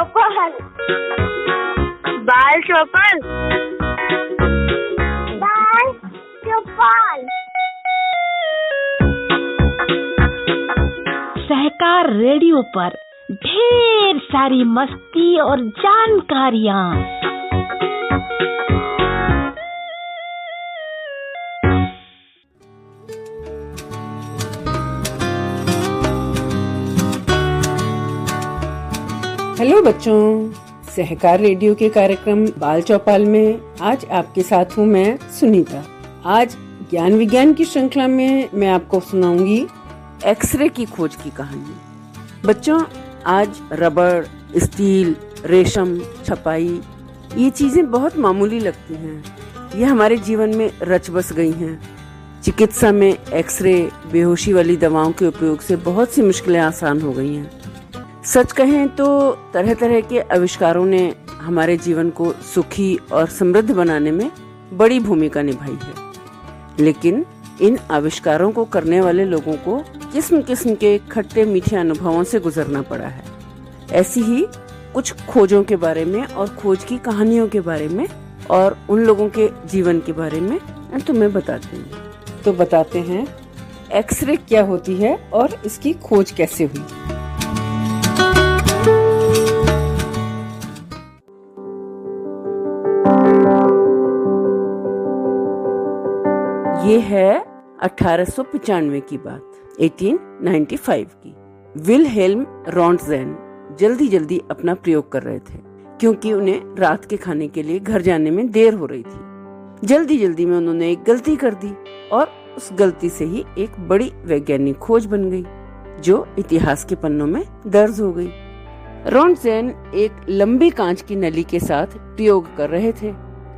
चौपाल, बाल चौपाल, बाल चौपाल। सहकार रेडियो पर ढेर सारी मस्ती और जानकारियाँ। हेलो बच्चों, सहकार रेडियो के कार्यक्रम बाल चौपाल में आज आपके साथ हूँ मैं सुनीता। आज ज्ञान विज्ञान की श्रृंखला में मैं आपको सुनाऊंगी एक्सरे की खोज की कहानी। बच्चों, आज रबड़, स्टील, रेशम, छपाई ये चीजें बहुत मामूली लगती हैं। ये हमारे जीवन में रच बस गई हैं। चिकित्सा में एक्सरे, बेहोशी वाली दवाओं के उपयोग से बहुत सी मुश्किलें आसान हो गई हैं। सच कहें तो तरह तरह के आविष्कारों ने हमारे जीवन को सुखी और समृद्ध बनाने में बड़ी भूमिका निभाई है, लेकिन इन आविष्कारों को करने वाले लोगों को किस्म किस्म के खट्टे मीठे अनुभवों से गुजरना पड़ा है। ऐसी ही कुछ खोजों के बारे में और खोज की कहानियों के बारे में और उन लोगों के जीवन के बारे में तुम्हें बताती हूँ। तो बताते हैं एक्सरे क्या होती है और इसकी खोज कैसे हुई। ये है 1895 की बात, 1895 की। विलहेल्म रॉन्टजेन जल्दी अपना प्रयोग कर रहे थे, क्योंकि उन्हें रात के खाने के लिए घर जाने में देर हो रही थी। जल्दी में उन्होंने एक गलती कर दी और उस गलती से ही एक बड़ी वैज्ञानिक खोज बन गई, जो इतिहास के पन्नों में दर्ज हो गई। रॉन्टजेन एक लंबी कांच की नली के साथ प्रयोग कर रहे थे,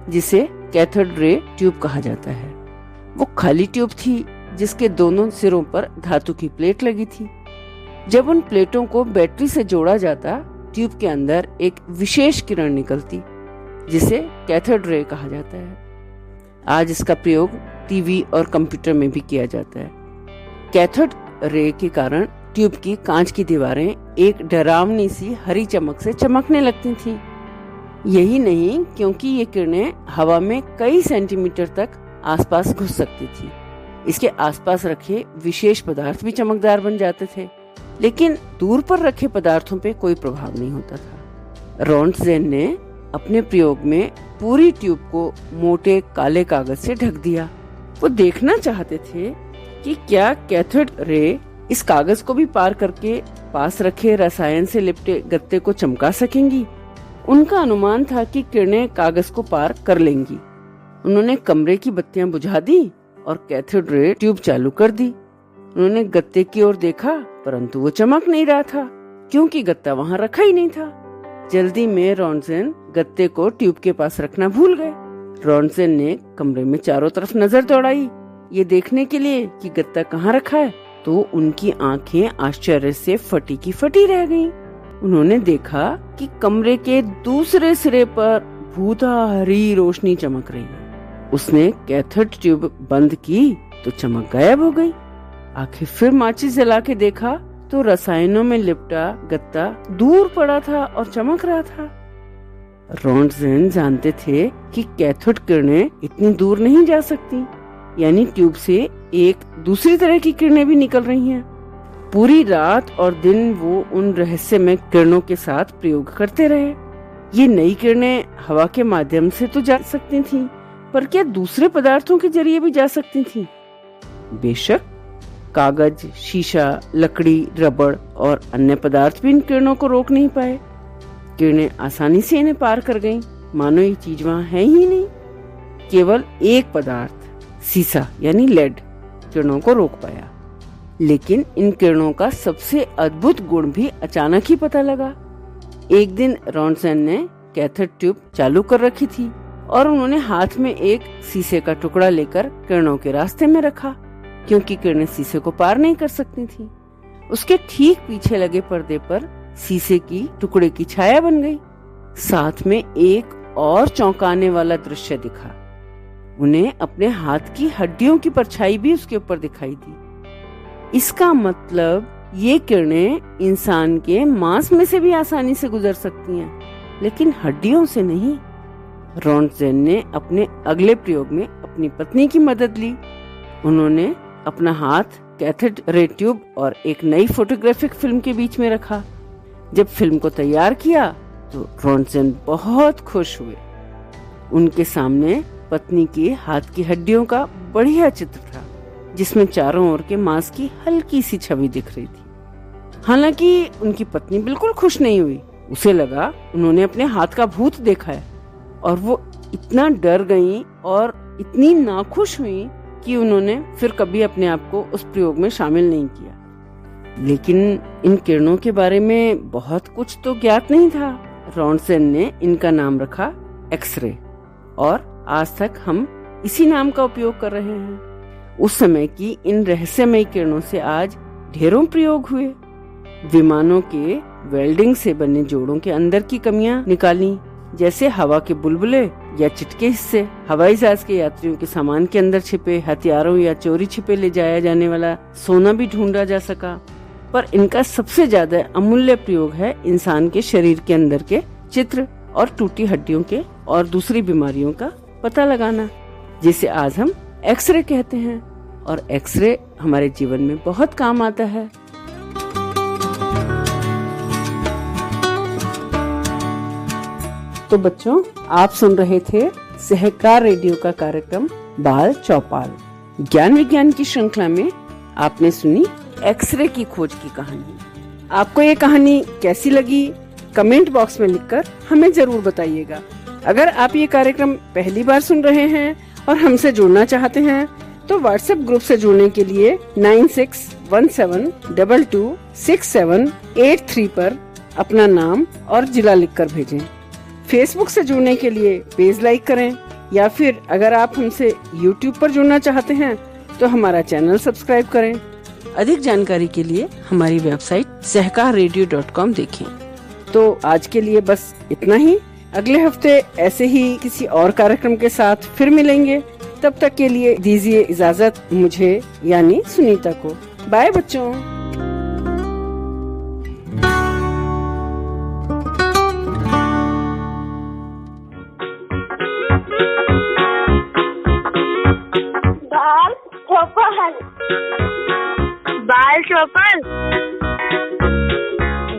जिसे कैथोड रे ट्यूब कहा जाता है। वो खाली ट्यूब थी जिसके दोनों सिरों पर धातु की प्लेट लगी थी। जब उन प्लेटों को बैटरी से जोड़ा जाता, ट्यूब के अंदर एक विशेष किरण निकलती, जिसे कैथोड रे कहा जाता है। आज इसका प्रयोग टीवी और कंप्यूटर में भी किया जाता है। कैथोड रे के कारण ट्यूब की कांच की दीवारें एक डरावनी सी हरी चमक से चमकने लगती थीं। यही नहीं, क्योंकि ये किरणें हवा में कई सेंटीमीटर तक आसपास घुस सकती थी। इसके आसपास रखे विशेष पदार्थ भी चमकदार बन जाते थे, लेकिन दूर पर रखे पदार्थों पे कोई प्रभाव नहीं होता था। रॉन्टजेन ने अपने प्रयोग में पूरी ट्यूब को मोटे काले कागज से ढक दिया। वो देखना चाहते थे कि क्या कैथोड रे इस कागज को भी पार करके पास रखे रसायन से लिपटे गत्ते को चमका सकेंगी। उनका अनुमान था कि किरणें कागज को पार कर लेंगी। उन्होंने कमरे की बत्तियां बुझा दी और कैथोड रे ट्यूब चालू कर दी। उन्होंने गत्ते की ओर देखा, परंतु वो चमक नहीं रहा था, क्योंकि गत्ता वहां रखा ही नहीं था। जल्दी में रॉन्टजेन गत्ते को ट्यूब के पास रखना भूल गए। रॉन्टजेन ने कमरे में चारों तरफ नजर दौड़ाई, ये देखने के लिए कि गत्ता कहाँ रखा है, तो उनकी आंखें आश्चर्य से फटी की फटी रह गईं। उन्होंने देखा कि कमरे के दूसरे सिरे पर भूरा हरी रोशनी चमक रही है। उसने कैथोड ट्यूब बंद की तो चमक गायब हो गई। आखिर फिर माचिस जला के देखा तो रसायनों में लिपटा गत्ता दूर पड़ा था और चमक रहा था। रॉन्टजेन जानते थे कि कैथोड किरणें इतनी दूर नहीं जा सकती, यानी ट्यूब से एक दूसरी तरह की किरणें भी निकल रही हैं। पूरी रात और दिन वो उन रहस्यमय किरणों के साथ प्रयोग करते रहे। ये नई किरणें हवा के माध्यम से तो जा सकती थीं, पर क्या दूसरे पदार्थों के जरिए भी जा सकती थीं? बेशक, कागज, शीशा, लकड़ी, रबड़ और अन्य पदार्थ भी इन किरणों को रोक नहीं पाए। किरणें आसानी से इन्हें पार कर गईं, मानो ये चीज वहां है ही नहीं। केवल एक पदार्थ, सीसा यानी लेड, किरणों को रोक पाया। लेकिन इन किरणों का सबसे अद्भुत गुण भी अचानक ही पता लगा। एक दिन रॉन्टजेन ने कैथोड ट्यूब चालू कर रखी थी और उन्होंने हाथ में एक शीशे का टुकड़ा लेकर किरणों के रास्ते में रखा, क्योंकि किरणें शीशे को पार नहीं कर सकती थीं। उसके ठीक पीछे लगे पर्दे पर शीशे की टुकड़े की छाया बन गई। साथ में एक और चौंकाने वाला दृश्य दिखा। उन्हें अपने हाथ की हड्डियों की परछाई भी उसके ऊपर दिखाई दी। इसका मतलब ये किरणें इंसान के मांस में से भी आसानी से गुजर सकती हैं, लेकिन हड्डियों से नहीं। रॉन्टजेन ने अपने अगले प्रयोग में अपनी पत्नी की मदद ली। उन्होंने अपना हाथ कैथोड रे ट्यूब और एक नई फोटोग्राफिक फिल्म के बीच में रखा। जब फिल्म को तैयार किया तो रॉन्टजेन बहुत खुश हुए। उनके सामने पत्नी के हाथ की हड्डियों का बढ़िया चित्र था, जिसमें चारों ओर के मांस की हल्की सी छवि दिख रही थी। हालांकि उनकी पत्नी बिल्कुल खुश नहीं हुई। उसे लगा उन्होंने अपने हाथ का भूत देखा है, और वो इतना डर गईं और इतनी नाखुश हुई कि उन्होंने फिर कभी अपने आप को उस प्रयोग में शामिल नहीं किया। लेकिन इन किरणों के बारे में बहुत कुछ तो ज्ञात नहीं था। रॉन्टजेन ने इनका नाम रखा एक्सरे, और आज तक हम इसी नाम का उपयोग कर रहे हैं। उस समय की इन रहस्यमयी किरणों से आज ढेरों प्रयोग हुए। विमानों के वेल्डिंग से बने जोड़ों के अंदर की कमियां निकाली, जैसे हवा के बुलबुले या चिटके हिस्से। हवाई जहाज के यात्रियों के सामान के अंदर छिपे हथियारों या चोरी छिपे ले जाया जाने वाला सोना भी ढूंढा जा सका। पर इनका सबसे ज्यादा अमूल्य प्रयोग है इंसान के शरीर के अंदर के चित्र और टूटी हड्डियों के और दूसरी बीमारियों का पता लगाना, जिसे आज हम एक्सरे कहते हैं। और एक्सरे हमारे जीवन में बहुत काम आता है। तो बच्चों, आप सुन रहे थे सहकार रेडियो का कार्यक्रम बाल चौपाल। ज्ञान विज्ञान की श्रृंखला में आपने सुनी एक्सरे की खोज की कहानी। आपको ये कहानी कैसी लगी, कमेंट बॉक्स में लिखकर हमें जरूर बताइएगा। अगर आप ये कार्यक्रम पहली बार सुन रहे हैं और हमसे जुड़ना चाहते हैं, तो व्हाट्सएप ग्रुप से जुड़ने के लिए 9617226783 पर अपना नाम और जिला लिखकर भेजें। फेसबुक से जुड़ने के लिए पेज लाइक करें, या फिर अगर आप हमसे यूट्यूब पर जुड़ना चाहते हैं तो हमारा चैनल सब्सक्राइब करें। अधिक जानकारी के लिए हमारी वेबसाइट सहकाररेडियो.com देखें। तो आज के लिए बस इतना ही। अगले हफ्ते ऐसे ही किसी और कार्यक्रम के साथ फिर मिलेंगे। तब तक के लिए दीजिए इजाजत मुझे यानी सुनीता को। बाय बच्चों। बाल चौपाल।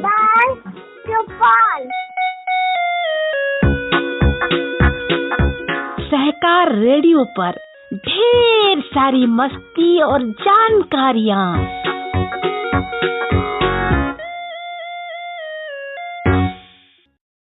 बाल चौपाल। सहकार रेडियो पर ढेर सारी मस्ती और जानकारियाँ।